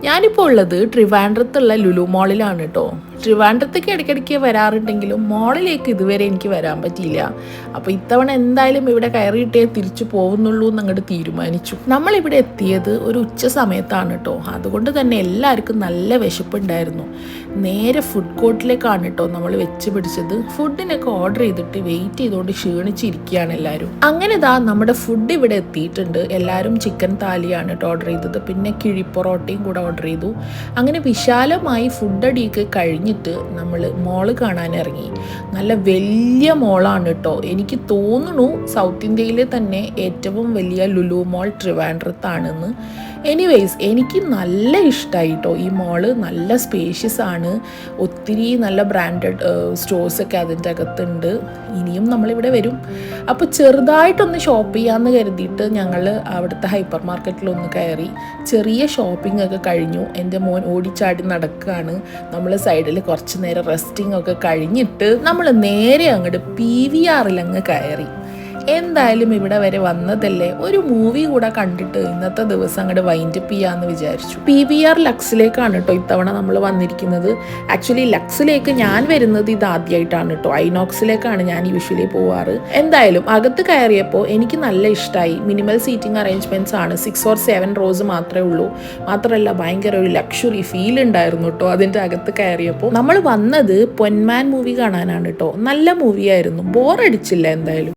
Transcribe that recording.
ഞാനിപ്പോൾ ഉള്ളത് ട്രിവാൻഡ്രത്തുള്ള ലുലു മോളിലാണ് കേട്ടോ. ട്രിവാൻഡ്രത്തേക്ക് ഇടയ്ക്കിടയ്ക്ക് വരാറുണ്ടെങ്കിലും മോളിലേക്ക് ഇതുവരെ എനിക്ക് വരാൻ പറ്റിയില്ല. അപ്പോൾ ഇത്തവണ എന്തായാലും ഇവിടെ കയറിയിട്ടേ തിരിച്ചു പോകുന്നുള്ളൂ എന്ന് അങ്ങോട്ട് തീരുമാനിച്ചു. നമ്മളിവിടെ എത്തിയത് ഒരു ഉച്ച സമയത്താണ് കേട്ടോ. അതുകൊണ്ട് തന്നെ എല്ലാവർക്കും നല്ല വിശപ്പുണ്ടായിരുന്നു. നേരെ ഫുഡ് കോർട്ടിലേക്കാണ് കേട്ടോ നമ്മൾ വെച്ച് പിടിച്ചത്. ഫുഡിനൊക്കെ ഓർഡർ ചെയ്തിട്ട് വെയിറ്റ് ചെയ്തുകൊണ്ട് ക്ഷീണിച്ചിരിക്കുകയാണ് എല്ലാവരും. അങ്ങനെ നമ്മുടെ ഫുഡ് ഇവിടെ എത്തിയിട്ടുണ്ട്. എല്ലാവരും ചിക്കൻ താലിയാണ് കേട്ടോ ഓർഡർ ചെയ്തത്. പിന്നെ കിഴിപ്പൊറോട്ടയും കൂടെ ഓർഡർ ചെയ്തു. അങ്ങനെ വിശാലമായി ഫുഡ് അടിയൊക്കെ കഴിഞ്ഞിട്ട് നമ്മൾ മോള് കാണാൻ ഇറങ്ങി. നല്ല വലിയ മോളാണ് കേട്ടോ. എനിക്ക് തോന്നുന്നു സൗത്ത് ഇന്ത്യയിലെ തന്നെ ഏറ്റവും വലിയ ലുലു മോൾ ട്രിവാൻഡ്രത്താണെന്ന്. എനിവേയ്സ് എനിക്ക് നല്ല ഇഷ്ടമായി കേട്ടോ ഈ മോള്. നല്ല സ്പേഷ്യസ് ആണ്. ഒത്തിരി നല്ല ബ്രാൻഡഡ് സ്റ്റോഴ്സൊക്കെ അതിൻ്റെ അകത്തുണ്ട്. ഇനിയും നമ്മളിവിടെ വരും. അപ്പോൾ ചെറുതായിട്ടൊന്ന് ഷോപ്പ് ചെയ്യാമെന്ന് കരുതിയിട്ട് ഞങ്ങൾ അവിടുത്തെ ഹൈപ്പർ മാർക്കറ്റിലൊന്ന് കയറി. ചെറിയ ഷോപ്പിംഗ് ഒക്കെ കഴിഞ്ഞു. എൻ്റെ മോൻ ഓടിച്ചാടി നടക്കുകയാണ്. നമ്മൾ സൈഡിൽ കുറച്ച് നേരം റെസ്റ്റിംഗ് ഒക്കെ കഴിഞ്ഞിട്ട് നമ്മൾ നേരെ അങ്ങോട്ട് PVR അങ്ങ് കയറി. എന്തായാലും ഇവിടെ വരെ വന്നതല്ലേ, ഒരു മൂവി കൂടെ കണ്ടിട്ട് ഇന്നത്തെ ദിവസം അങ്ങോട്ട് വൈൻഡപ്പ് ചെയ്യാമെന്ന് വിചാരിച്ചു. PVR ലക്സിലേക്കാണ് കേട്ടോ ഇത്തവണ നമ്മൾ വന്നിരിക്കുന്നത്. ആക്ച്വലി ലക്സിലേക്ക് ഞാൻ വരുന്നത് ഇത് ആദ്യമായിട്ടാണ് കേട്ടോ. ഐനോക്സിലേക്കാണ് ഞാൻ യൂഷ്വലി പോവാറ്. എന്തായാലും അകത്ത് കയറിയപ്പോൾ എനിക്ക് നല്ല ഇഷ്ടമായി. മിനിമൽ സീറ്റിംഗ് അറേഞ്ച്മെൻറ്റ്സ് ആണ്. 6 or 7 rows മാത്രമേ ഉള്ളൂ. മാത്രമല്ല ഭയങ്കര ഒരു ലക്ഷറി ഫീൽ ഉണ്ടായിരുന്നു കേട്ടോ അതിൻ്റെ അകത്ത് കയറിയപ്പോൾ. നമ്മൾ വന്നത് പൊന്മാൻ മൂവി കാണാനാണ് കേട്ടോ. നല്ല മൂവിയായിരുന്നു. ബോറടിച്ചില്ല എന്തായാലും.